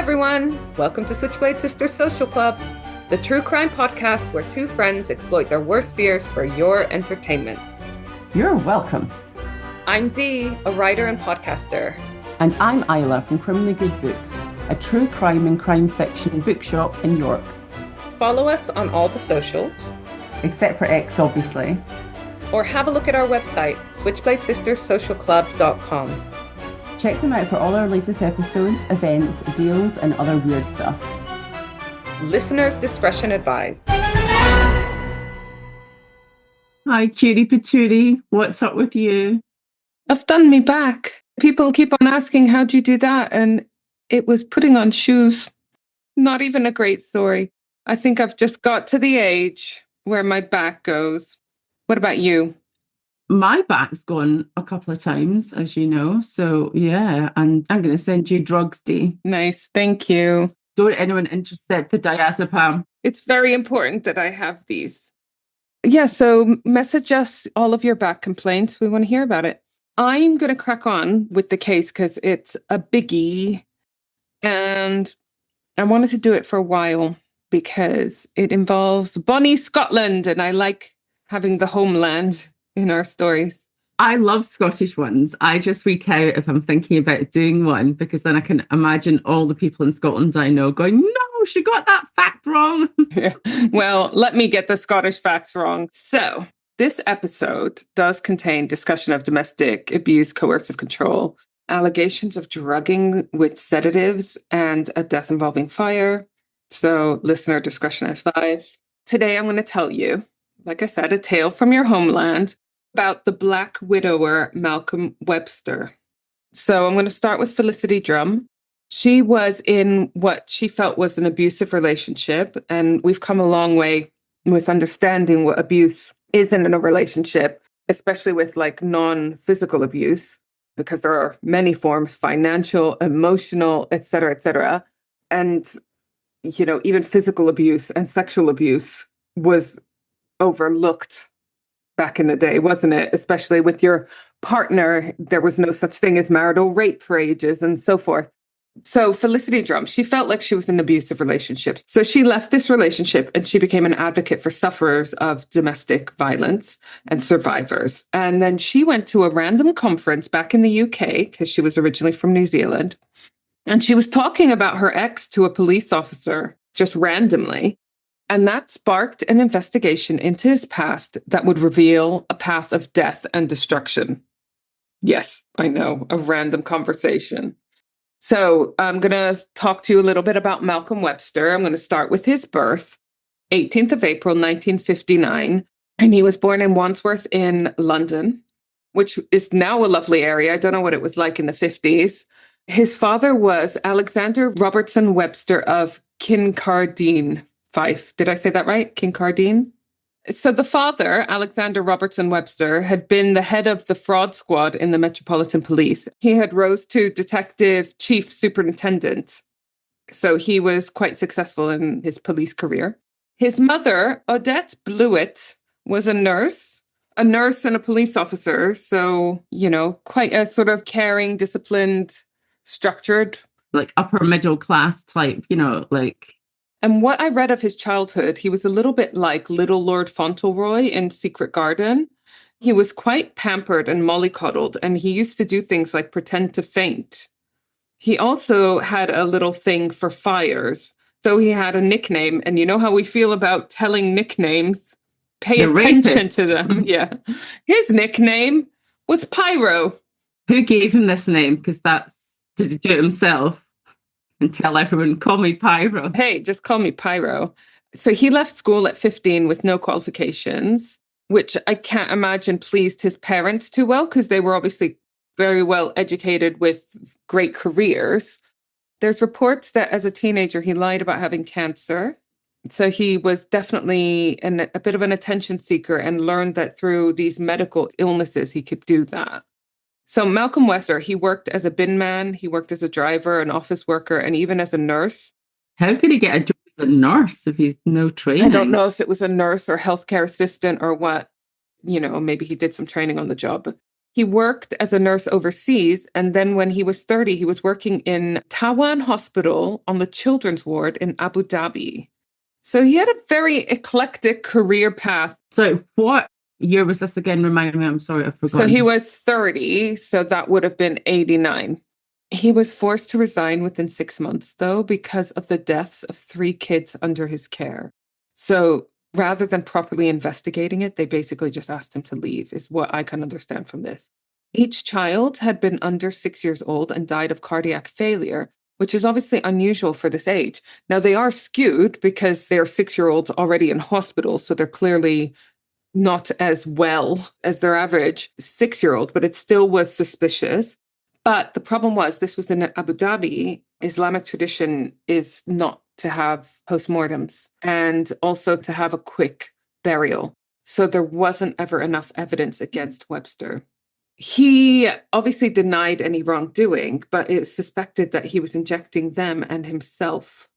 everyone. Welcome to Switchblade Sisters Social Club, the true crime podcast where two friends exploit their worst fears for your entertainment. You're welcome. I'm Dee, a writer and podcaster. And I'm Isla from Criminally Good Books, a true crime and crime fiction bookshop in York. Follow us on all the socials. Except for X, obviously. Or have a look at our website, switchbladesisterssocialclub.com. Check them out for all our latest episodes, events, deals, and other weird stuff. Listeners' discretion advised. Hi, cutie patootie. What's up with you? I've done me back. People keep on asking, how'd you do that? And it was putting on shoes. Not even a great story. I think I've just got to the age where my back goes. What about you? My back's gone a couple of times, as you know. So, yeah, and I'm going to send you drugs, Dee. Nice. Thank you. Don't anyone intercept the diazepam. It's very important that I have these. Yeah, so message us all of your back complaints. We want to hear about it. I'm going to crack on with the case because it's a biggie. And I wanted to do it for a while because it involves Bonnie, Scotland. And I like having the homeland in our stories. I love Scottish ones. I just freak out if I'm thinking about doing one because then I can imagine all the people in Scotland I know going, no, she got that fact wrong. Yeah. Well, let me get the Scottish facts wrong. So this episode does contain discussion of domestic abuse, coercive control, allegations of drugging with sedatives, and a death involving fire. So listener discretion advised. Today I'm going to tell you, like I said, a tale from your homeland about the Black widower, Malcolm Webster. So I'm going to start with Felicity Drumm. She was in what she felt was an abusive relationship, and we've come a long way with understanding what abuse is in a relationship, especially with like non-physical abuse, because there are many forms, financial, emotional, et cetera, and, you know, even physical abuse and sexual abuse was overlooked back in the day, wasn't it? Especially with your partner, there was no such thing as marital rape for ages and so forth. So Felicity Drumm, she felt like she was in an abusive relationship. So she left this relationship and she became an advocate for sufferers of domestic violence and survivors. And then she went to a random conference back in the UK, because she was originally from New Zealand. And she was talking about her ex to a police officer just randomly. And that sparked an investigation into his past that would reveal a path of death and destruction. Yes, I know, a random conversation. So I'm going to talk to you a little bit about Malcolm Webster. I'm going to start with his birth, 18th of April, 1959. And he was born in Wandsworth in London, which is now a lovely area. I don't know what it was like in the 50s. His father was Alexander Robertson Webster of Kincardine, Fife. Did I say that right? Kincardine? So the father, Alexander Robertson Webster, had been the head of the fraud squad in the Metropolitan Police. He had rose to detective chief superintendent. So he was quite successful in his police career. His mother, Odette Blewett, was a nurse and a police officer. So, you know, quite a sort of caring, disciplined, structured. Like upper middle class type, you know, like... And what I read of his childhood, he was a little bit like Little Lord Fauntleroy in Secret Garden. He was quite pampered and mollycoddled, and he used to do things like pretend to faint. He also had a little thing for fires. So he had a nickname, and you know how we feel about telling nicknames? Pay attention to them. Yeah. His nickname was Pyro. Who gave him this name? Because did he do it himself? And tell everyone, call me Pyro. Hey, just call me Pyro. So he left school at 15 with no qualifications, which I can't imagine pleased his parents too well, because they were obviously very well educated with great careers. There's reports that as a teenager, he lied about having cancer. So he was definitely a bit of an attention seeker and learned that through these medical illnesses, he could do that. So Malcolm Webster, he worked as a bin man, he worked as a driver, an office worker, and even as a nurse. How could he get a job as a nurse if he's no training? I don't know if it was a nurse or healthcare assistant or what. You know, maybe he did some training on the job. He worked as a nurse overseas, and then when he was 30, he was working in Tawan Hospital on the children's ward in Abu Dhabi. So he had a very eclectic career path. So what year was this again? Remind me, I'm sorry, I've forgotten. So he was 30, so that would have been 89. He was forced to resign within 6 months, though, because of the deaths of 3 kids under his care. So rather than properly investigating it, they basically just asked him to leave, is what I can understand from this. Each child had been under 6 years old and died of cardiac failure, which is obviously unusual for this age. Now, they are skewed because they are 6-year-olds already in hospital, so they're clearly not as well as their average 6-year-old, but it still was suspicious. But the problem was this was in Abu Dhabi. Islamic tradition is not to have postmortems and also to have a quick burial. So there wasn't ever enough evidence against Webster. He obviously denied any wrongdoing, but it's suspected that he was injecting them and himself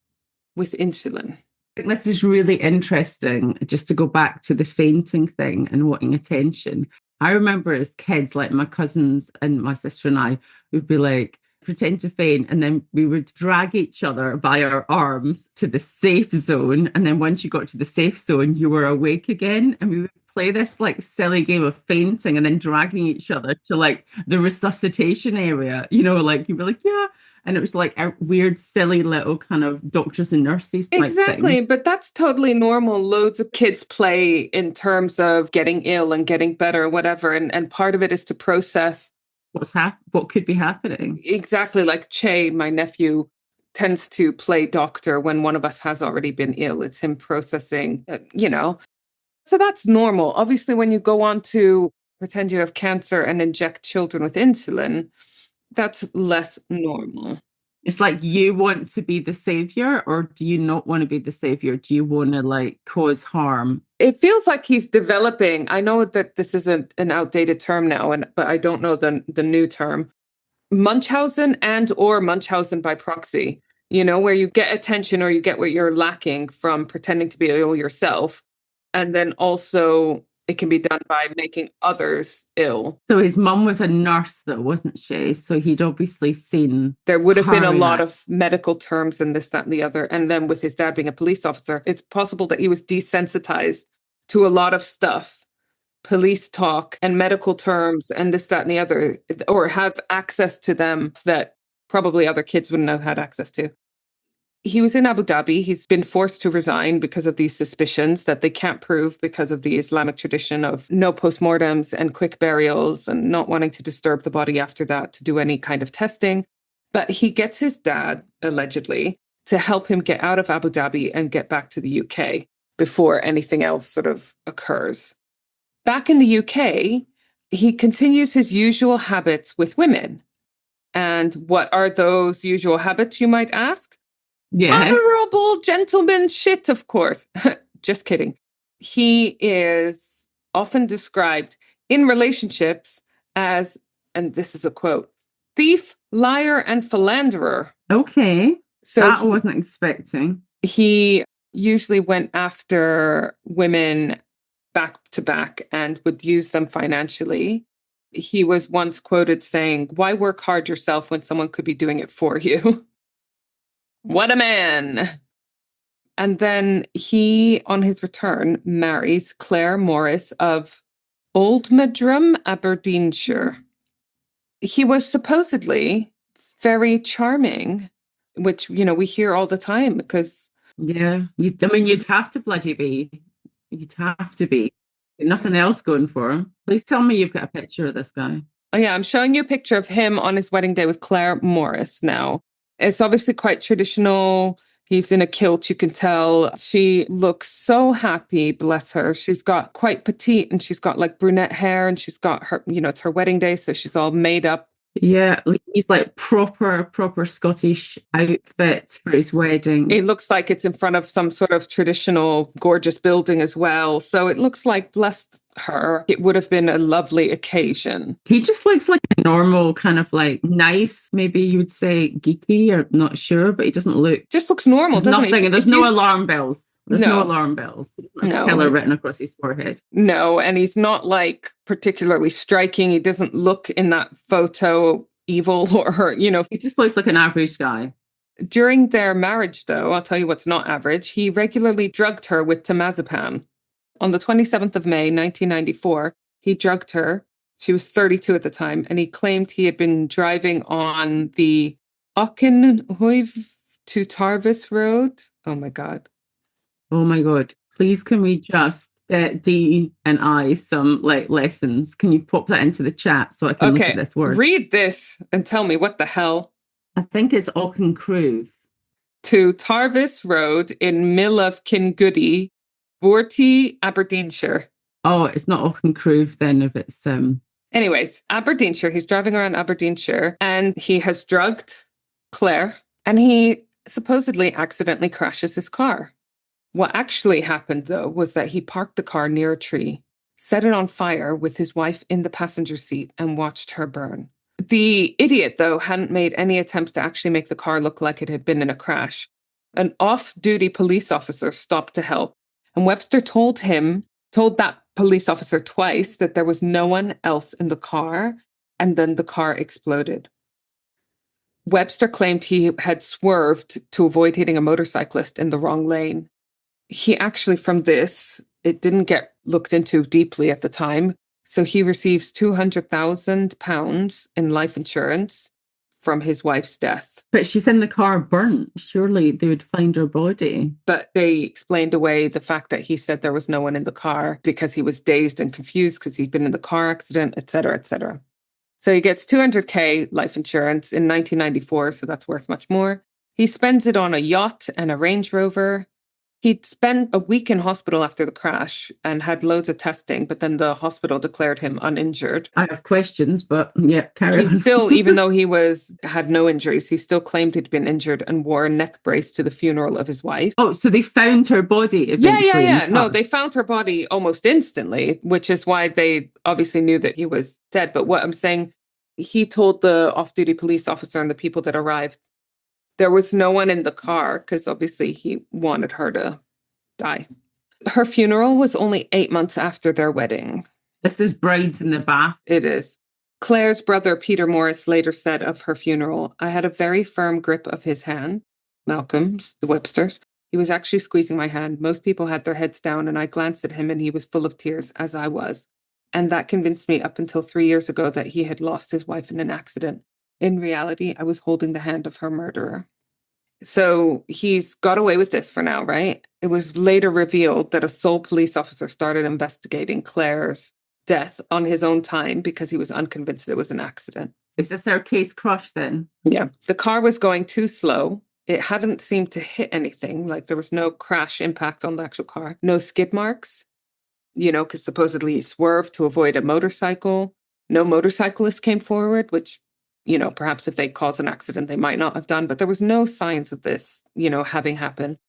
with insulin. I think this is really interesting, just to go back to the fainting thing and wanting attention. I remember as kids, like my cousins and my sister and I would be like, pretend to faint, and then we would drag each other by our arms to the safe zone. And then once you got to the safe zone, you were awake again. And we would play this like silly game of fainting and then dragging each other to like the resuscitation area, like you'd be like, yeah. And it was like a weird, silly little kind of doctors and nurses type Exactly, thing. but that's totally normal. Loads of kids play in terms of getting ill and getting better, whatever. And part of it is to process what could be happening. Exactly, like Che, my nephew, tends to play doctor when one of us has already been ill. It's him processing, So that's normal. Obviously, when you go on to pretend you have cancer and inject children with insulin, that's less normal. It's like, you want to be the savior, or do you not want to be the savior? Do you want to like cause harm? It feels like he's developing. I know that this is an outdated term now, but I don't know the new term. Munchausen or Munchausen by proxy, where you get attention or you get what you're lacking from pretending to be ill yourself. And then also it can be done by making others ill. So his mum was a nurse, though, wasn't she? So he'd obviously seen. There would have been a lot of medical terms and this, that, and the other. And then with his dad being a police officer, it's possible that he was desensitized to a lot of stuff, police talk and medical terms and this, that, and the other, or have access to them that probably other kids wouldn't have had access to. He was in Abu Dhabi. He's been forced to resign because of these suspicions that they can't prove because of the Islamic tradition of no postmortems and quick burials and not wanting to disturb the body after that to do any kind of testing. But he gets his dad, allegedly, to help him get out of Abu Dhabi and get back to the UK before anything else sort of occurs. Back in the UK, he continues his usual habits with women. And what are those usual habits, you might ask? Yeah. Honorable gentleman shit, of course. Just kidding. He is often described in relationships as, and this is a quote, thief, liar, and philanderer. Okay. So that I wasn't expecting. He usually went after women back to back and would use them financially. He was once quoted saying, "Why work hard yourself when someone could be doing it for you?" What a man. And then he, on his return, marries Claire Morris of Oldmadrum, Aberdeenshire. He was supposedly very charming, which, we hear all the time because... Yeah, you'd have to bloody be. You'd have to be. Nothing else going for him. Please tell me you've got a picture of this guy. Oh, yeah, I'm showing you a picture of him on his wedding day with Claire Morris now. It's obviously quite traditional. He's in a kilt, you can tell. She looks so happy, bless her. She's got quite petite and she's got like brunette hair and she's got her, it's her wedding day, so she's all made up. Yeah, he's like proper Scottish outfit for his wedding. It looks like it's in front of some sort of traditional, gorgeous building as well. So it looks like, bless her, it would have been a lovely occasion. He just looks like a normal kind of like nice, maybe you would say geeky, or not sure, but he doesn't look. Just looks normal, doesn't he? There's no alarm bells. There's no No, alarm bells. A killer no, written across his forehead. no. And he's not like particularly striking. He doesn't look in that photo evil or, He just looks like an average guy. During their marriage, though, I'll tell you what's not average. He regularly drugged her with temazepam. On the 27th of May, 1994, he drugged her. She was 32 at the time, and he claimed he had been driving on the Auchenhoive to Tarvis Road. Oh my God. Oh my God. Please, can we just get Dee and I some lessons? Can you pop that into the chat so I can look at Okay, this word? read this and tell me what the hell. I think it's Auchencruve. To Tarvis Road in Mill of Kingoody, Borty, Aberdeenshire. Oh, it's not Auchencruve then if it's Anyways, Aberdeenshire, he's driving around Aberdeenshire and he has drugged Claire and he supposedly accidentally crashes his car. What actually happened, though, was that he parked the car near a tree, set it on fire with his wife in the passenger seat, and watched her burn. The idiot, though, hadn't made any attempts to actually make the car look like it had been in a crash. An off-duty police officer stopped to help, and Webster told that police officer twice that there was no one else in the car, and then the car exploded. Webster claimed he had swerved to avoid hitting a motorcyclist in the wrong lane. He actually, from this, it didn't get looked into deeply at the time, so he receives £200,000 in life insurance from his wife's death. But she's in the car burnt. Surely they would find her body. But they explained away the fact that he said there was no one in the car because he was dazed and confused because he'd been in the car accident, etc., etc. So he gets 200K life insurance in 1994, so that's worth much more. He spends it on a yacht and a Range Rover. He'd spent a week in hospital after the crash and had loads of testing, but then the hospital declared him uninjured. I have questions, but yeah, carry on. He still, even though he had no injuries, he still claimed he'd been injured and wore a neck brace to the funeral of his wife. Oh, so they found her body eventually? Yeah. No, they found her body almost instantly, which is why they obviously knew that he was dead. But what I'm saying, he told the off-duty police officer and the people that arrived, there was no one in the car because obviously he wanted her to die. Her funeral was only 8 months after their wedding. This is Brides in the Bath. It is. Claire's brother, Peter Morris, later said of her funeral, I had a very firm grip of his hand, Malcolm's, the Websters. He was actually squeezing my hand. Most people had their heads down and I glanced at him and he was full of tears, as I was. And that convinced me up until 3 years ago that he had lost his wife in an accident. In reality, I was holding the hand of her murderer. So he's got away with this for now, right? It was later revealed that a sole police officer started investigating Claire's death on his own time because he was unconvinced it was an accident. Is this our case crush then? Yeah. The car was going too slow. It hadn't seemed to hit anything. Like there was no crash impact on the actual car. No skid marks, because supposedly he swerved to avoid a motorcycle. No motorcyclist came forward, which perhaps if they caused an accident, they might not have done, but there was no signs of this, having happened.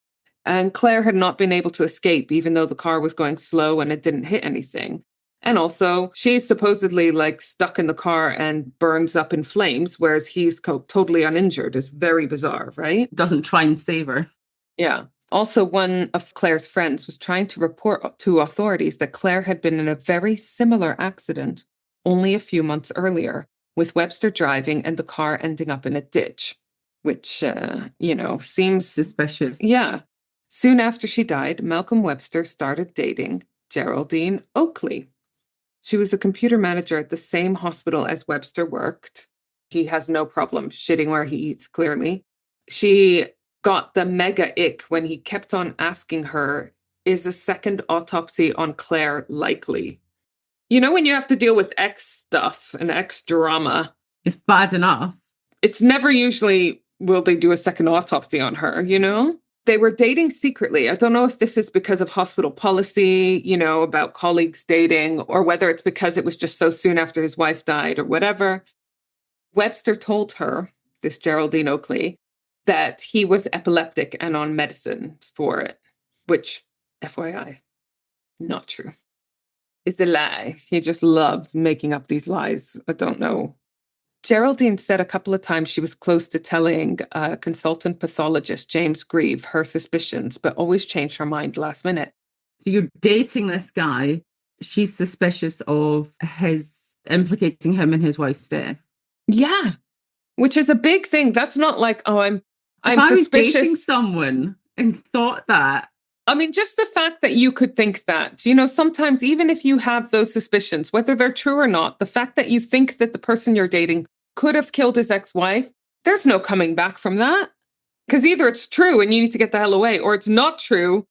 And Claire had not been able to escape, even though the car was going slow and it didn't hit anything. And also, she's supposedly stuck in the car and burns up in flames, whereas he's totally uninjured. It's very bizarre, right? Doesn't try and save her. Yeah. Also, one of Claire's friends was trying to report to authorities that Claire had been in a very similar accident only a few months earlier, with Webster driving and the car ending up in a ditch, which, seems suspicious. Yeah. Soon after she died, Malcolm Webster started dating Geraldine Oakley. She was a computer manager at the same hospital as Webster worked. He has no problem shitting where he eats, clearly. She got the mega ick when he kept on asking her, is a second autopsy on Claire likely? When you have to deal with ex stuff and ex drama. It's bad enough. It's never usually, will they do a second autopsy on her, They were dating secretly. I don't know if this is because of hospital policy, about colleagues dating, or whether it's because it was just so soon after his wife died or whatever. Webster told her, this Geraldine Oakley, that he was epileptic and on medicine for it, which, FYI, not true. It's a lie. He just loves making up these lies. I don't know Geraldine said a couple of times she was close to telling consultant pathologist James Grieve her suspicions, but always changed her mind last minute. So you're dating this guy. She's suspicious of his implicating him in his wife's death. Yeah, which is a big thing. That's not like, oh, I'm If I was dating suspicious. someone and thought that, I mean, just the fact that you could think that, you know, sometimes even if you have those suspicions, whether they're true or not, the fact that you think that the person you're dating could have killed his ex-wife, there's no coming back from that. Because either it's true and you need to get the hell away, or it's not true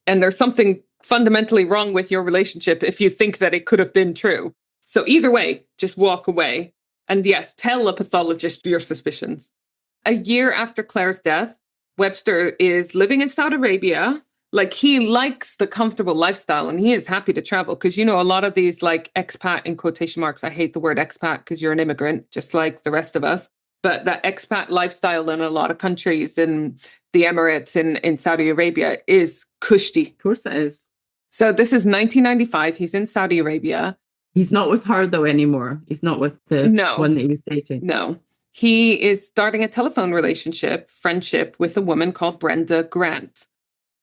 and there's something fundamentally wrong with your relationship if you think that it could have been true. So either way, just walk away. And yes, tell a pathologist your suspicions. A year after Claire's death, Webster is living in Saudi Arabia. Like, he likes the comfortable lifestyle and he is happy to travel because, you know, a lot of these like expat in quotation marks, I hate the word expat because you're an immigrant, just like the rest of us. But that expat lifestyle in a lot of countries, in the Emirates, in Saudi Arabia, is cushy. of course it is. So this is 1995. He's in Saudi Arabia. He's not with her though anymore. He's not with the one that he was dating. No. He is starting a telephone friendship with a woman called Brenda Grant.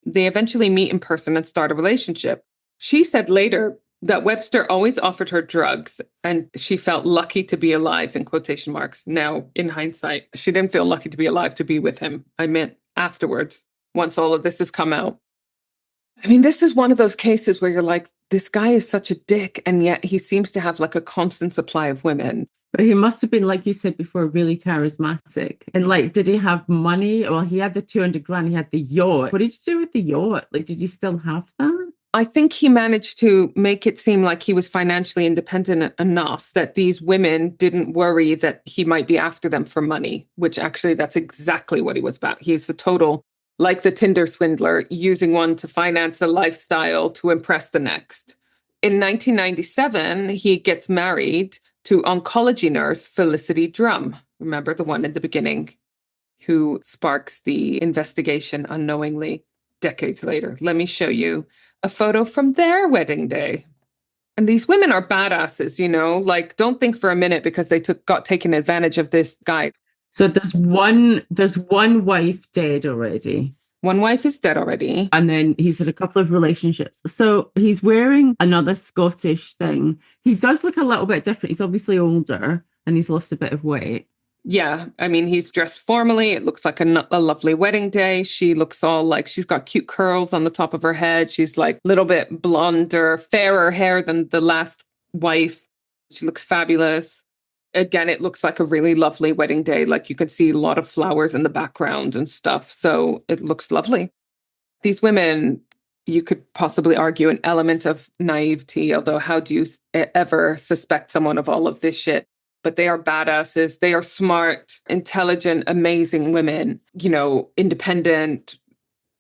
They eventually meet in person and start a relationship. She said later that Webster always offered her drugs and she felt lucky to be alive, in quotation marks. Now, in hindsight, she didn't feel lucky to be alive to be with him. I meant afterwards, once all of this has come out. I mean, this is one of those cases where you're like, this guy is such a dick, and yet he seems to have like a constant supply of women. But he must have been, like you said before, really charismatic. And like, did he have money? Well, he had the 200 grand, he had the yacht. What did you do with the yacht? Like, did you still have that? I think he managed to make it seem like he was financially independent enough that these women didn't worry that he might be after them for money, which actually that's exactly what he was about. He's a total, like the Tinder swindler, using one to finance a lifestyle to impress the next. In 1997, he gets married to oncology nurse Felicity Drumm. Remember the one in the beginning who sparks the investigation unknowingly decades later. Let me show you a photo from their wedding day. And these women are badasses, you know, like don't think for a minute because they got taken advantage of this guy. So there's one wife dead already. One wife is dead already. And then he's had a couple of relationships. So he's wearing another Scottish thing. He does look a little bit different. He's obviously older and he's lost a bit of weight. Yeah, I mean, he's dressed formally. It looks like a lovely wedding day. She looks all like she's got cute curls on the top of her head. She's like a little bit blonder, fairer hair than the last wife. She looks fabulous. Again, it looks like a really lovely wedding day. Like you can see a lot of flowers in the background and stuff. So it looks lovely. These women, you could possibly argue an element of naivety, although how do you ever suspect someone of all of this shit? But they are badasses. They are smart, intelligent, amazing women, you know, independent,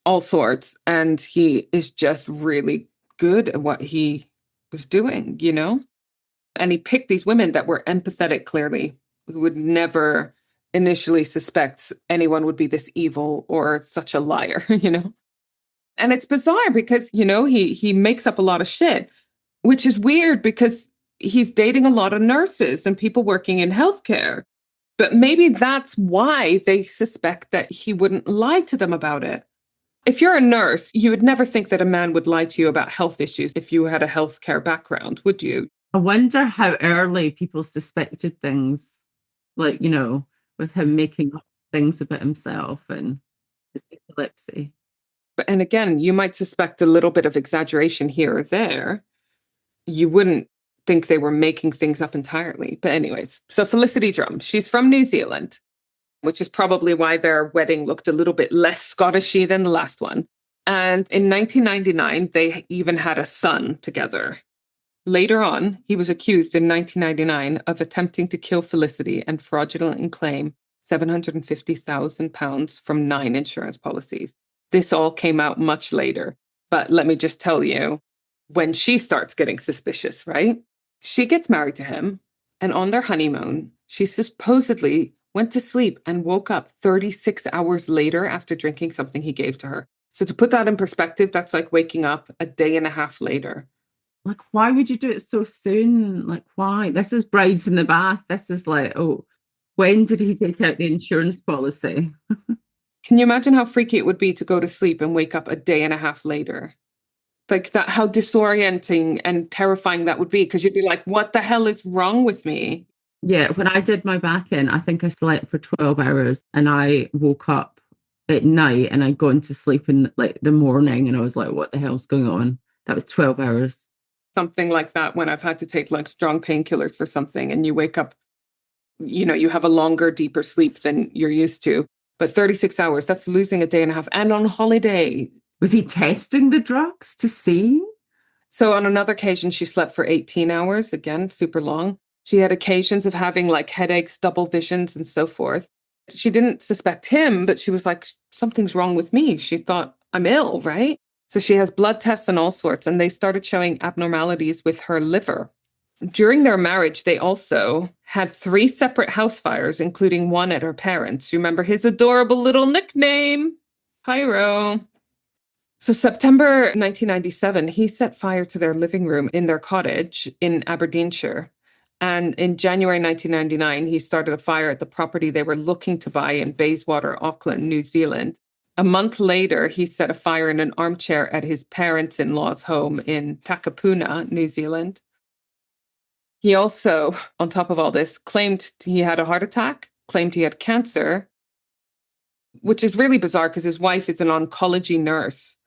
all sorts. And he is just really good at what he was doing, you know? And he picked these women that were empathetic, clearly, who would never initially suspect anyone would be this evil or such a liar, you know? And it's bizarre because, you know, he makes up a lot of shit, which is weird because he's dating a lot of nurses and people working in healthcare. But maybe that's why they suspect that he wouldn't lie to them about it. If you're a nurse, you would never think that a man would lie to you about health issues if you had a healthcare background, would you? I wonder how early people suspected things, like, you know, with him making up things about himself and his epilepsy. And again, you might suspect a little bit of exaggeration here or there. You wouldn't think they were making things up entirely. But anyways, so Felicity Drumm, she's from New Zealand, which is probably why their wedding looked a little bit less Scottishy than the last one. And in 1999, they even had a son together. Later on, he was accused in 1999 of attempting to kill Felicity and fraudulently claim £750,000 from 9 insurance policies. This all came out much later. But let me just tell you, when she starts getting suspicious, right? She gets married to him, and on their honeymoon, she supposedly went to sleep and woke up 36 hours later after drinking something he gave to her. So to put that in perspective, that's like waking up a day and a half later. Like, why would you do it so soon? Like, why? This is brides in the bath. This is like, oh. When did he take out the insurance policy? Can you imagine how freaky it would be to go to sleep and wake up a day and a half later? Like that, how disorienting and terrifying that would be, because you'd be like, what the hell is wrong with me? Yeah, when I did my back in, I think I slept for 12 hours and I woke up at night and I'd gone to sleep in like the morning and I was like, what the hell's going on? That was 12 hours. Something like that when I've had to take like strong painkillers for something and you wake up, you have a longer, deeper sleep than you're used to. But 36 hours, that's losing a day and a half and on holiday. Was he testing the drugs to see? So on another occasion, she slept for 18 hours, again, super long. She had occasions of having like headaches, double visions, and so forth. She didn't suspect him, but she was like, something's wrong with me. She thought, I'm ill, right? So she has blood tests and all sorts, and they started showing abnormalities with her liver. During their marriage, they also had 3 separate house fires, including one at her parents'. You remember his adorable little nickname, Pyro. So September 1997, he set fire to their living room in their cottage in Aberdeenshire. And in January 1999, he started a fire at the property they were looking to buy in Bayswater, Auckland, New Zealand. A month later, he set a fire in an armchair at his parents-in-law's home in Takapuna, New Zealand. He also, on top of all this, claimed he had a heart attack, claimed he had cancer, which is really bizarre because his wife is an oncology nurse.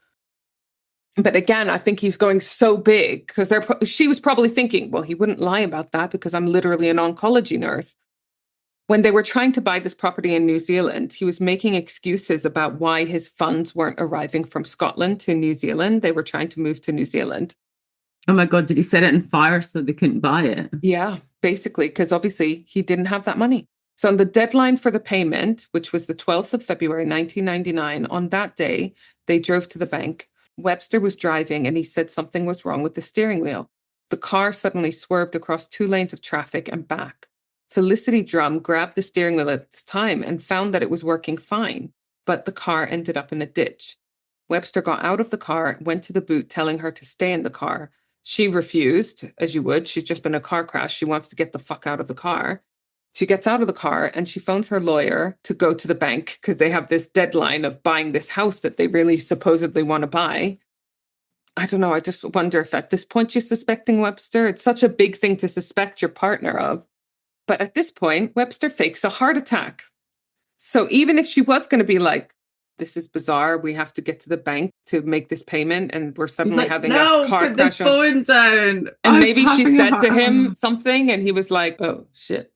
But again, I think he's going so big because she was probably thinking, well, he wouldn't lie about that because I'm literally an oncology nurse. When they were trying to buy this property in New Zealand, he was making excuses about why his funds weren't arriving from Scotland to New Zealand. They were trying to move to New Zealand. Oh my God, did he set it on fire so they couldn't buy it? Yeah, basically, because obviously he didn't have that money. So on the deadline for the payment, which was the 12th of February, 1999, on that day, they drove to the bank. Webster was driving and he said something was wrong with the steering wheel. The car suddenly swerved across 2 lanes of traffic and back. Felicity Drumm grabbed the steering wheel at this time and found that it was working fine, but the car ended up in a ditch. Webster got out of the car, went to the boot, telling her to stay in the car. She refused, as you would. She's just been in a car crash. She wants to get the fuck out of the car. She gets out of the car and she phones her lawyer to go to the bank because they have this deadline of buying this house that they really supposedly want to buy. I don't know. I just wonder if at this point you're suspecting Webster. It's such a big thing to suspect your partner of. But at this point, Webster fakes a heart attack. So even if she was going to be like, this is bizarre, we have to get to the bank to make this payment, and we're suddenly having a car put crash. The phone down. And maybe she said to him something and he was like, oh, shit.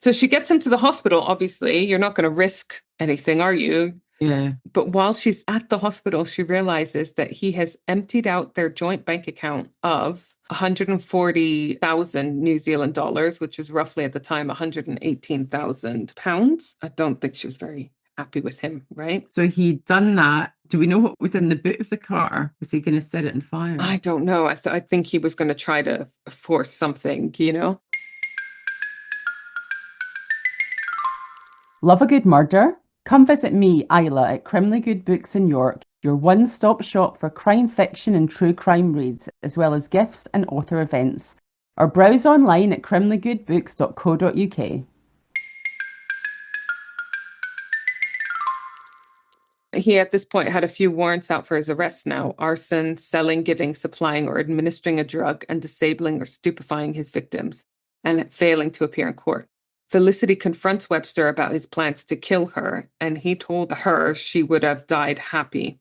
So she gets him to the hospital, obviously. You're not going to risk anything, are you? Yeah. But while she's at the hospital, she realizes that he has emptied out their joint bank account of 140,000 New Zealand dollars, which is roughly at the time 118,000 pounds. I don't think she was very happy with him, right? So he'd done that. Do we know what was in the boot of the car? Was he going to set it on fire? I don't know. I think he was going to try to force something, Love a good murder? Come visit me, Isla, at Crimley Good Books in York, your one-stop shop for crime fiction and true crime reads, as well as gifts and author events. Or browse online at crimleygoodbooks.co.uk. He, at this point, had a few warrants out for his arrest now: arson, selling, giving, supplying, or administering a drug, and disabling or stupefying his victims, and failing to appear in court. Felicity confronts Webster about his plans to kill her, and he told her she would have died happy.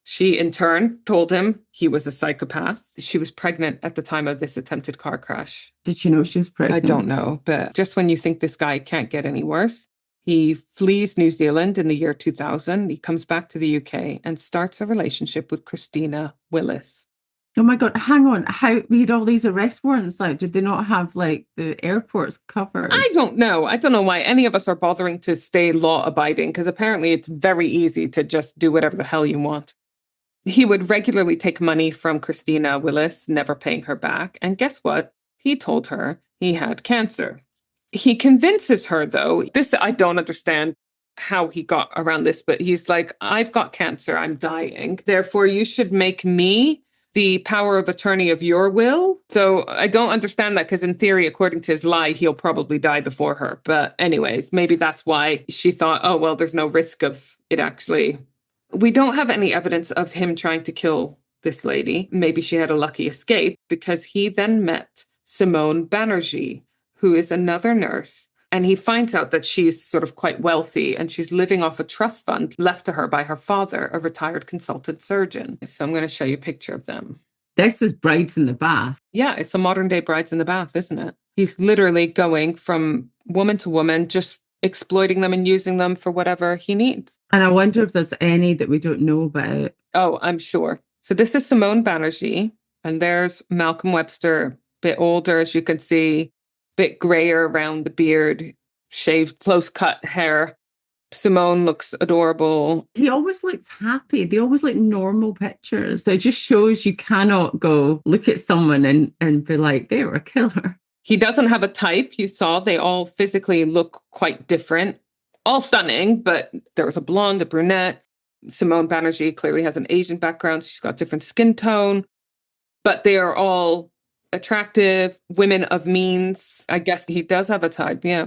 She, in turn, told him he was a psychopath. She was pregnant at the time of this attempted car crash. Did she know she was pregnant? I don't know, but just when you think this guy can't get any worse, he flees New Zealand in the year 2000. He comes back to the UK and starts a relationship with Christina Willis. Oh my God, hang on. How we had all these arrest warrants out? Did they not have like the airports covered? I don't know. I don't know why any of us are bothering to stay law abiding, because apparently it's very easy to just do whatever the hell you want. He would regularly take money from Christina Willis, never paying her back. And guess what? He told her he had cancer. He convinces her, though, this I don't understand how he got around this, but he's like, I've got cancer, I'm dying. Therefore, you should make me the power of attorney of your will. So I don't understand that because in theory, according to his lie, he'll probably die before her. But anyways, maybe that's why she thought, oh, well, there's no risk of it actually. We don't have any evidence of him trying to kill this lady. Maybe she had a lucky escape because he then met Simone Banerjee, who is another nurse. And he finds out that she's sort of quite wealthy and she's living off a trust fund left to her by her father, a retired consultant surgeon. So I'm going to show you a picture of them. This is Brides in the Bath. Yeah, it's a modern day Brides in the Bath, isn't it? He's literally going from woman to woman, just exploiting them and using them for whatever he needs. And I wonder if there's any that we don't know about. Oh, I'm sure. So this is Simone Banerjee, and there's Malcolm Webster, bit older, as you can see, bit grayer around the beard, shaved, close-cut hair. Simone looks adorable. He always looks happy. They always look normal pictures. So it just shows you cannot go look at someone and be like, they're a killer. He doesn't have a type. You saw they all physically look quite different. All stunning, but there was a blonde, a brunette. Simone Banerjee clearly has an Asian background. So she's got different skin tone. But they are all attractive, women of means. I guess he does have a type, yeah.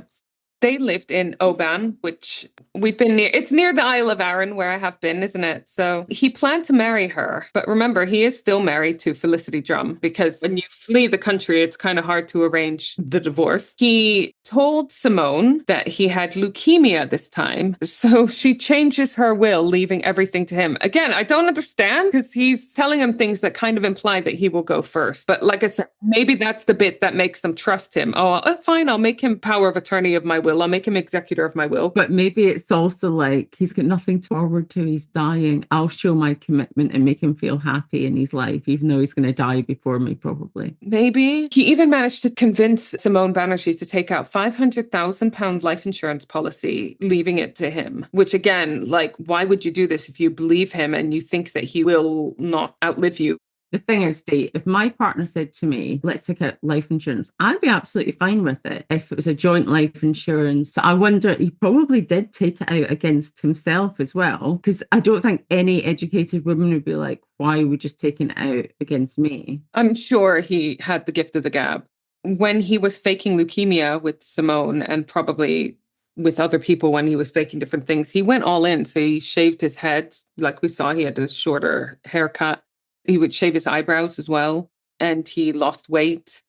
They lived in Oban, which we've been near. It's near the Isle of Arran where I have been, isn't it? So he planned to marry her. But remember, he is still married to Felicity Drumm because when you flee the country, it's kind of hard to arrange the divorce. He told Simone that he had leukemia this time. So she changes her will, leaving everything to him. Again, I don't understand because he's telling him things that kind of imply that he will go first. But like I said, maybe that's the bit that makes them trust him. Oh, fine, I'll make him power of attorney of my will. I'll make him executor of my will. But maybe it's also like he's got nothing to forward to. He's dying. I'll show my commitment and make him feel happy in his life, even though he's going to die before me, probably. Maybe. He even managed to convince Simone Banerjee to take out £500,000 life insurance policy, leaving it to him. Which again, like, why would you do this if you believe him and you think that he will not outlive you? The thing is, Dee, if my partner said to me, let's take out life insurance, I'd be absolutely fine with it if it was a joint life insurance. So I wonder, he probably did take it out against himself as well, because I don't think any educated woman would be like, why are we just taking it out against me? I'm sure he had the gift of the gab. When he was faking leukemia with Simone and probably with other people when he was faking different things, he went all in. So he shaved his head. Like we saw, he had a shorter haircut. He would shave his eyebrows as well, and he lost weight.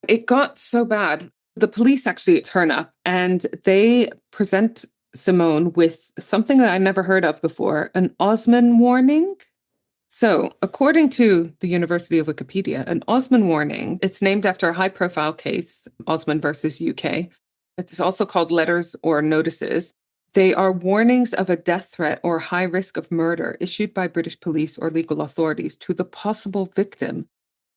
It got so bad. The police actually turn up and they present Simone with something that I never heard of before, an Osman warning. So, according to the University of Wikipedia, an Osman warning, it's named after a high-profile case, Osman versus UK. It's also called letters or notices. They are warnings of a death threat or high risk of murder issued by British police or legal authorities to the possible victim.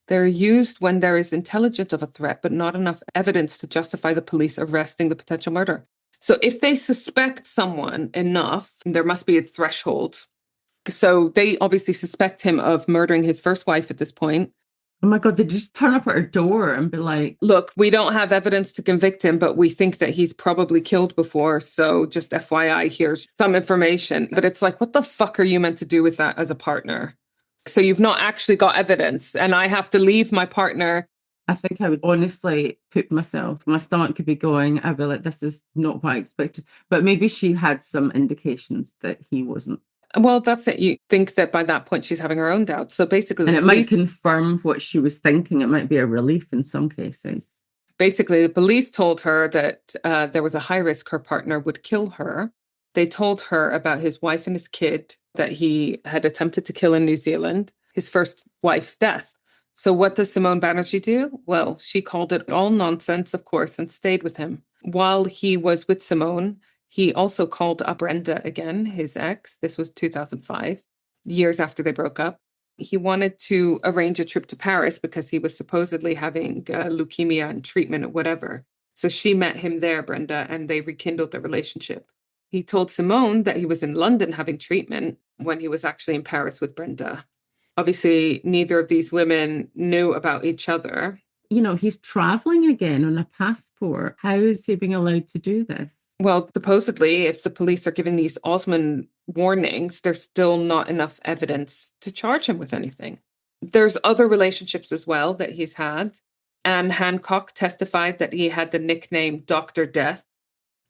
They're used when there is intelligence of a threat, but not enough evidence to justify the police arresting the potential murderer. So if they suspect someone enough, there must be a threshold. So they obviously suspect him of murdering his first wife at this point. Oh my God, they just turn up at her door and be like, look, we don't have evidence to convict him, but we think that he's probably killed before. So just FYI, here's some information. But it's like, what the fuck are you meant to do with that as a partner? So you've not actually got evidence and I have to leave my partner. I think I would honestly put myself, my stomach could be going, I'd be like, this is not what I expected. But maybe she had some indications that he wasn't. Well, that's it. You think that by that point she's having her own doubts. So basically, and it might confirm what she was thinking. It might be a relief in some cases. Basically, the police told her that there was a high risk her partner would kill her. They told her about his wife and his kid that he had attempted to kill in New Zealand, his first wife's death. So what does Simone Banerjee do? Well, she called it all nonsense, of course, and stayed with him. While he was with Simone, he also called up Brenda again, his ex. This was 2005, years after they broke up. He wanted to arrange a trip to Paris because he was supposedly having leukemia and treatment or whatever. So she met him there, Brenda, and they rekindled their relationship. He told Simone that he was in London having treatment when he was actually in Paris with Brenda. Obviously, neither of these women knew about each other. You know, he's traveling again on a passport. How is he being allowed to do this? Well, supposedly, if the police are giving these Osman warnings, there's still not enough evidence to charge him with anything. There's other relationships as well that he's had. Anne Hancock testified that he had the nickname Dr. Death.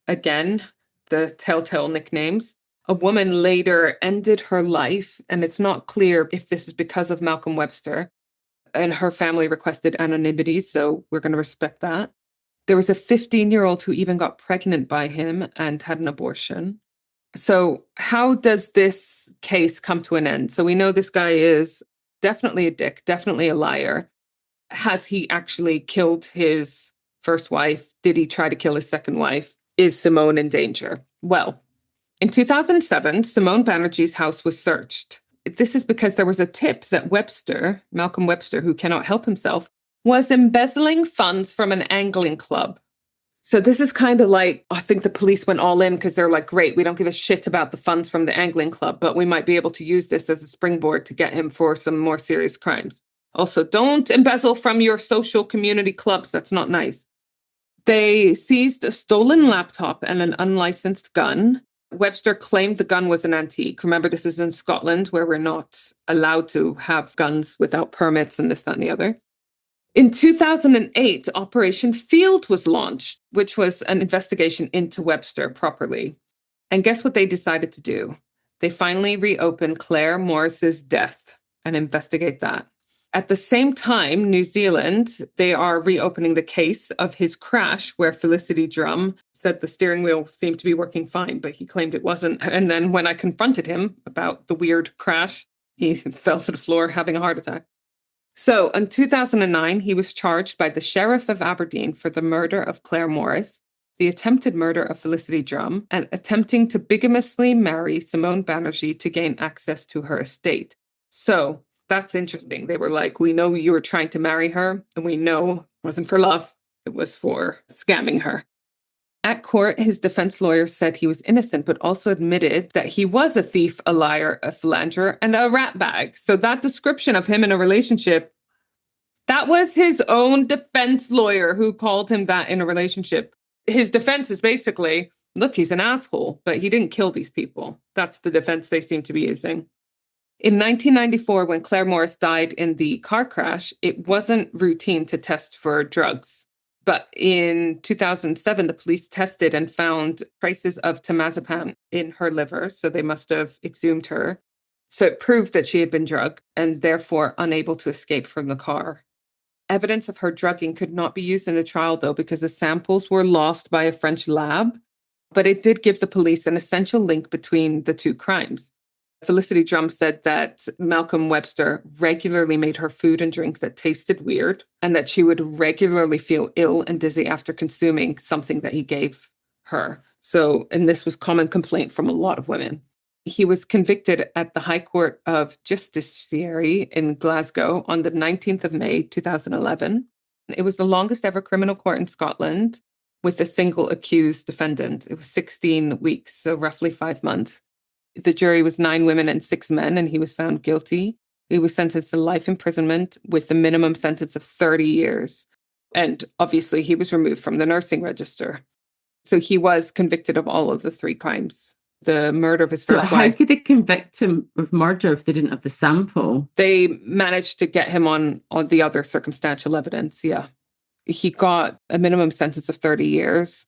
Again, the telltale nicknames. A woman later ended her life, and it's not clear if this is because of Malcolm Webster, and her family requested anonymity, so we're going to respect that. There was a 15-year-old who even got pregnant by him and had an abortion. So how does this case come to an end? So we know this guy is definitely a dick, definitely a liar. Has he actually killed his first wife? Did he try to kill his second wife? Is Simone in danger? Well, in 2007, Simone Banerjee's house was searched. This is because there was a tip that Webster, Malcolm Webster, who cannot help himself, was embezzling funds from an angling club. So this is kind of like, I think the police went all in because they're like, great, we don't give a shit about the funds from the angling club, but we might be able to use this as a springboard to get him for some more serious crimes. Also, don't embezzle from your social community clubs. That's not nice. They seized a stolen laptop and an unlicensed gun. Webster claimed the gun was an antique. Remember, this is in Scotland where we're not allowed to have guns without permits and this, that, and the other. In 2008, Operation Field was launched, which was an investigation into Webster properly. And guess what they decided to do? They finally reopened Claire Morris's death and investigate that. At the same time, New Zealand, they are reopening the case of his crash where Felicity Drumm said the steering wheel seemed to be working fine, but he claimed it wasn't. And then when I confronted him about the weird crash, he fell to the floor having a heart attack. So in 2009, he was charged by the Sheriff of Aberdeen for the murder of Claire Morris, the attempted murder of Felicity Drumm, and attempting to bigamously marry Simone Banerjee to gain access to her estate. So that's interesting. They were like, we know you were trying to marry her, and we know it wasn't for love. It was for scamming her. At court, his defense lawyer said he was innocent, but also admitted that he was a thief, a liar, a philanderer, and a ratbag. So that description of him in a relationship, that was his own defense lawyer who called him that in a relationship. His defense is basically, look, he's an asshole, but he didn't kill these people. That's the defense they seem to be using. In 1994, when Claire Morris died in the car crash, it wasn't routine to test for drugs. But in 2007, the police tested and found traces of temazepam in her liver, so they must have exhumed her. So it proved that she had been drugged and therefore unable to escape from the car. Evidence of her drugging could not be used in the trial, though, because the samples were lost by a French lab. But it did give the police an essential link between the two crimes. Felicity Drumm said that Malcolm Webster regularly made her food and drink that tasted weird, and that she would regularly feel ill and dizzy after consuming something that he gave her. So, and this was common complaint from a lot of women. He was convicted at the High Court of Justiciary in Glasgow on the 19th of May, 2011. It was the longest ever criminal court in Scotland with a single accused defendant. It was 16 weeks, so roughly 5 months. The jury was 9 women and 6 men, and he was found guilty. He was sentenced to life imprisonment with a minimum sentence of 30 years. And obviously, he was removed from the nursing register. So he was convicted of all of the 3 crimes. The murder of his first wife. So how could they convict him of murder if they didn't have the sample? They managed to get him on the other circumstantial evidence, yeah. He got a minimum sentence of 30 years.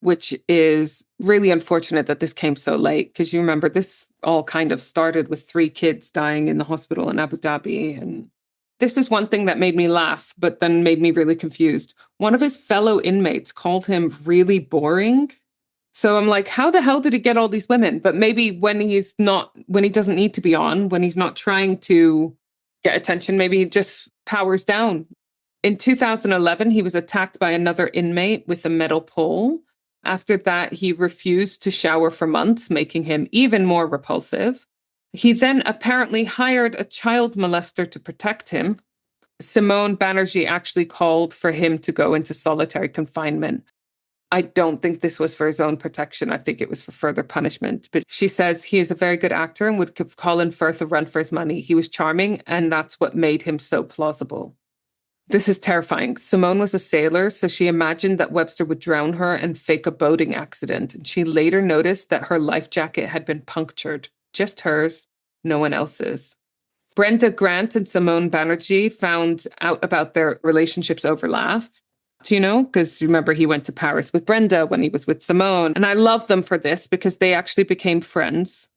Which is really unfortunate that this came so late, because you remember this all kind of started with 3 kids dying in the hospital in Abu Dhabi. And this is one thing that made me laugh, but then made me really confused. One of his fellow inmates called him really boring. So I'm like, how the hell did he get all these women? But maybe when he doesn't need to be on, when he's not trying to get attention, maybe he just powers down. In 2011, he was attacked by another inmate with a metal pole. After that, he refused to shower for months, making him even more repulsive. He then apparently hired a child molester to protect him. Simone Banerjee actually called for him to go into solitary confinement. I don't think this was for his own protection. I think it was for further punishment. But she says he is a very good actor and would give Colin Firth a run for his money. He was charming, and that's what made him so plausible. This is terrifying. Simone was a sailor, so she imagined that Webster would drown her and fake a boating accident. And she later noticed that her life jacket had been punctured. Just hers, no one else's. Brenda Grant and Simone Banerjee found out about their relationships overlap. Do you know? Because remember, he went to Paris with Brenda when he was with Simone. And I love them for this because they actually became friends,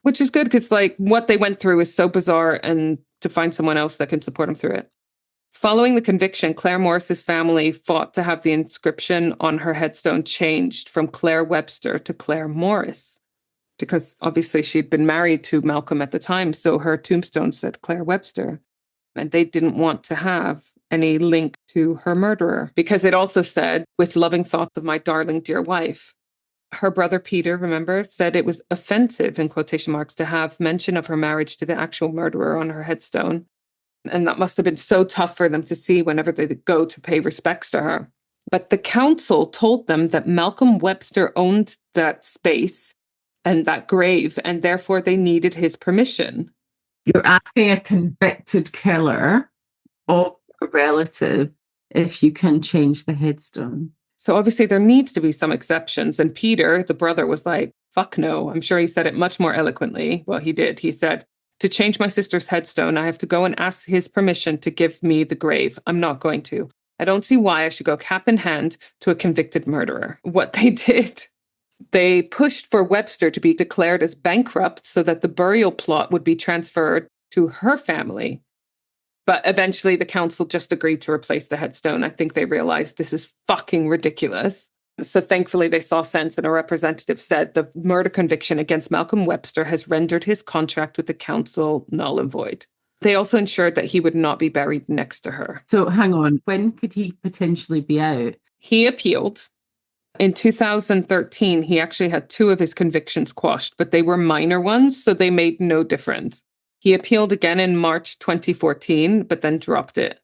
which is good because like what they went through is so bizarre, and to find someone else that can support them through it. Following the conviction, Claire Morris's family fought to have the inscription on her headstone changed from Claire Webster to Claire Morris, because obviously she'd been married to Malcolm at the time, so her tombstone said Claire Webster. And they didn't want to have any link to her murderer, because it also said, with loving thoughts of my darling dear wife. Her brother Peter, remember, said it was offensive, in quotation marks, to have mention of her marriage to the actual murderer on her headstone. And that must have been so tough for them to see whenever they go to pay respects to her. But the council told them that Malcolm Webster owned that space and that grave, and therefore they needed his permission. You're asking a convicted killer of a relative if you can change the headstone. So obviously there needs to be some exceptions. And Peter, the brother, was like, fuck no. I'm sure he said it much more eloquently. Well, he did. He said, to change my sister's headstone, I have to go and ask his permission to give me the grave. I'm not going to. I don't see why I should go cap in hand to a convicted murderer. What they did, they pushed for Webster to be declared as bankrupt so that the burial plot would be transferred to her family. But eventually the council just agreed to replace the headstone. I think they realized this is fucking ridiculous. So thankfully they saw sense, and a representative said the murder conviction against Malcolm Webster has rendered his contract with the council null and void. They also ensured that he would not be buried next to her. So hang on, when could he potentially be out? He appealed. In 2013, he actually had 2 of his convictions quashed, but they were minor ones, so they made no difference. He appealed again in March 2014, but then dropped it.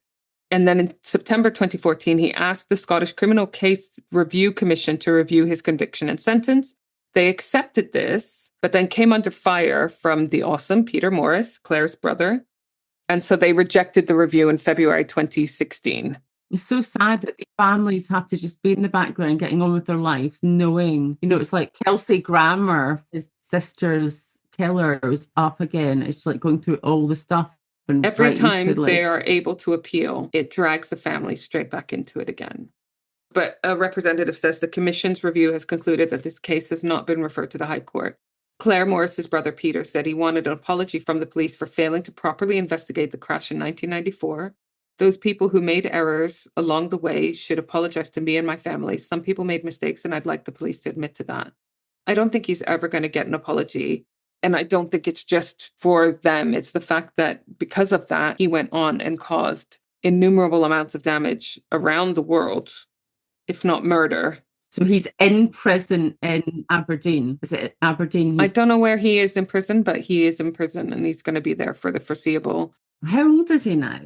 And then in September 2014, he asked the Scottish Criminal Case Review Commission to review his conviction and sentence. They accepted this, but then came under fire from the awesome Peter Morris, Claire's brother. And so they rejected the review in February 2016. It's so sad that the families have to just be in the background getting on with their lives, knowing, it's like Kelsey Grammer, his sister's killer, was up again. It's like going through all the stuff. And every time they are able to appeal, it drags the family straight back into it again. But a representative says the commission's review has concluded that this case has not been referred to the High Court. Claire Morris's brother Peter said he wanted an apology from the police for failing to properly investigate the crash in 1994. Those people who made errors along the way should apologize to me and my family. Some people made mistakes, and I'd like the police to admit to that. I don't think he's ever going to get an apology. And I don't think it's just for them. It's the fact that because of that, he went on and caused innumerable amounts of damage around the world, if not murder. So he's in prison in Aberdeen. Is it Aberdeen? I don't know where he is in prison, but he is in prison, and he's going to be there for the foreseeable. How old is he now?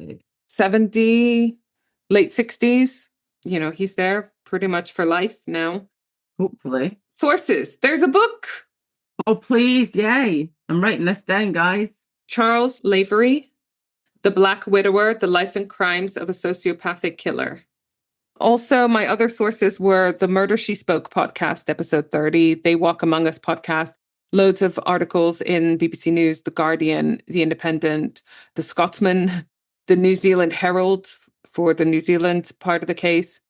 70, late 60s. He's there pretty much for life now. Hopefully. Sources. There's a book. Oh, please. Yay. I'm writing this down, guys. Charles Lavery, The Black Widower, The Life and Crimes of a Sociopathic Killer. Also, my other sources were the Murder She Spoke podcast, episode 30, They Walk Among Us podcast, loads of articles in BBC News, The Guardian, The Independent, The Scotsman, the New Zealand Herald for the New Zealand part of the case.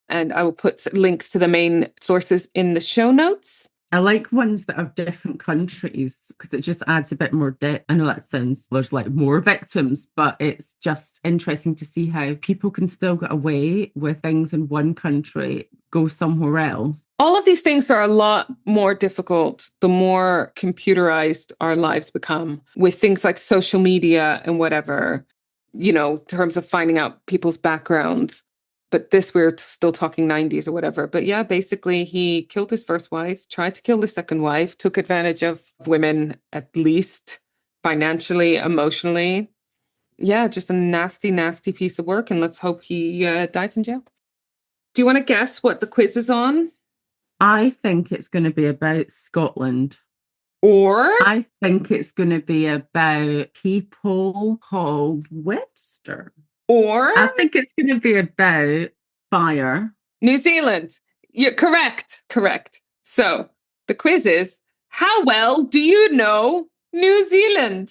And I will put links to the main sources in the show notes. I like ones that are different countries because it just adds a bit more depth. I know that sounds, there's like more victims, but it's just interesting to see how people can still get away with things in one country, go somewhere else. All of these things are a lot more difficult the more computerized our lives become, with things like social media and whatever, in terms of finding out people's backgrounds. But this, we're still talking 90s or whatever. But yeah, basically he killed his first wife, tried to kill the second wife, took advantage of women, at least financially, emotionally. Yeah, just a nasty, nasty piece of work. And let's hope he dies in jail. Do you want to guess what the quiz is on? I think it's going to be about Scotland. Or? I think it's going to be about people called Webster. Or? I think it's going to be about fire. New Zealand. You're correct. Correct. So the quiz is, how well do you know New Zealand?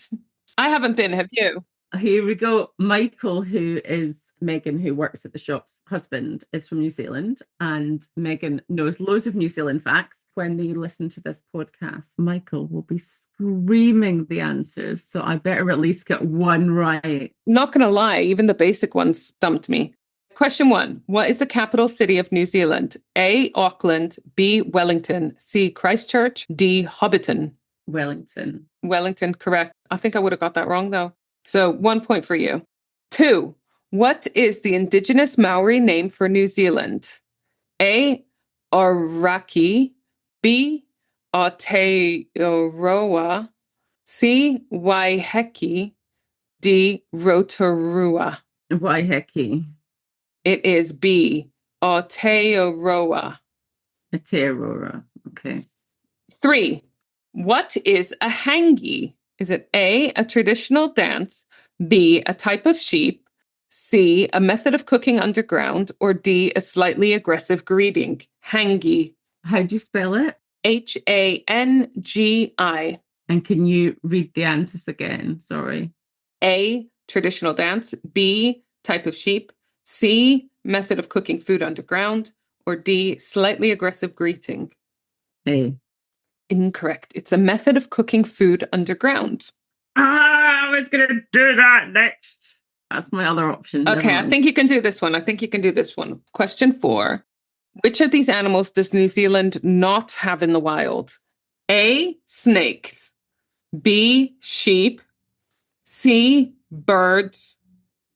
I haven't been, have you? Here we go. Michael, who is Megan, who works at the shop's husband, is from New Zealand, and Megan knows loads of New Zealand facts. When they listen to this podcast, Michael will be screaming the answers, so I better at least get one right. Not going to lie, even the basic ones stumped me. Question 1. What is the capital city of New Zealand? A, Auckland, B, Wellington, C, Christchurch, D, Hobbiton. Wellington. Wellington, correct. I think I would have got that wrong, though. So 1 point for you. 2. What is the indigenous Maori name for New Zealand? A, Aoraki, B, Aotearoa, C, Waiheke, D, Rotorua. Waiheke. It is B, Aotearoa. Aotearoa. Okay. 3. What is a hangi? Is it A, a traditional dance, B, a type of sheep, C, a method of cooking underground, or D, a slightly aggressive greeting? Hangi. How do you spell it? Hangi. And can you read the answers again? Sorry. A, traditional dance, B, type of sheep, C, method of cooking food underground, or D, slightly aggressive greeting? A. Incorrect. It's a method of cooking food underground. I was going to do that next. That's my other option. Okay, I think you can do this one. Question 4. Which of these animals does New Zealand not have in the wild? A, snakes, B, sheep, C, birds,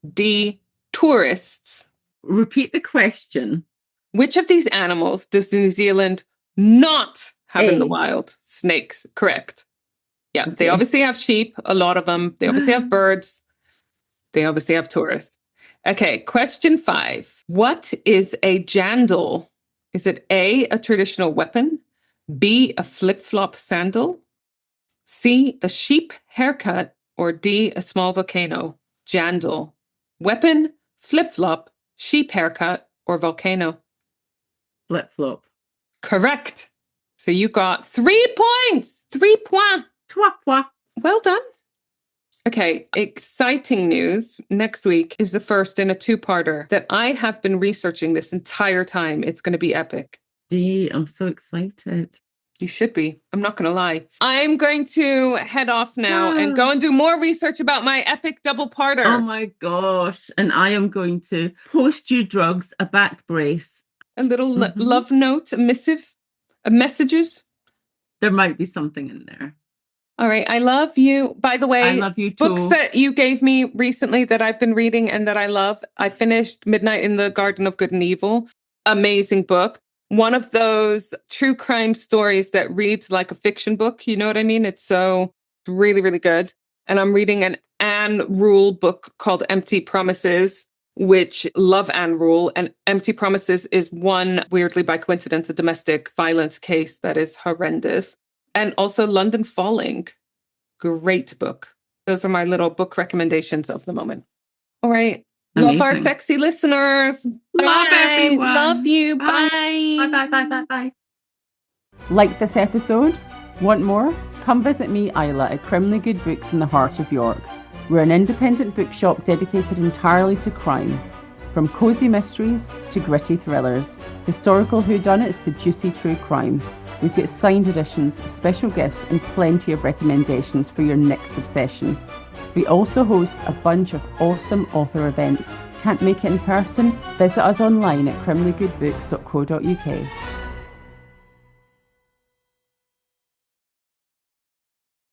D, tourists. Repeat the question. Which of these animals does New Zealand not have in the wild? Snakes, correct. Yeah, okay. They obviously have sheep, a lot of them. They obviously have birds. They obviously have tourists. Okay, question 5. What is a jandal? Is it A, a traditional weapon, B, a flip-flop sandal, C, a sheep haircut, or D, a small volcano? Jandal. Weapon, flip-flop, sheep haircut, or volcano? Flip-flop. Correct. So you got 3 points. 3 points. Well done. Okay, exciting news. Next week is the first in a 2-parter that I have been researching this entire time. It's going to be epic. Dee, I'm so excited. You should be. I'm not going to lie. I'm going to head off now and go and do more research about my epic double-parter. Oh my gosh. And I am going to post you drugs, a back brace. A little love note, a missive, a messages. There might be something in there. All right. I love you. By the way, I love you too. Books that you gave me recently that I've been reading and that I love. I finished Midnight in the Garden of Good and Evil. Amazing book. One of those true crime stories that reads like a fiction book. You know what I mean? It's so really, really good. And I'm reading an Anne Rule book called Empty Promises, which love Anne Rule. And Empty Promises is one, weirdly by coincidence, a domestic violence case that is horrendous. And also London Falling. Great book. Those are my little book recommendations of the moment. All right. Amazing. Love our sexy listeners. Love everyone. Love you. Bye. Bye. Bye. Like this episode? Want more? Come visit me, Isla, at Crimley Good Books in the heart of York. We're an independent bookshop dedicated entirely to crime. From cosy mysteries to gritty thrillers, historical whodunits to juicy true crime. We've got signed editions, special gifts, and plenty of recommendations for your next obsession. We also host a bunch of awesome author events. Can't make it in person? Visit us online at crimleygoodbooks.co.uk.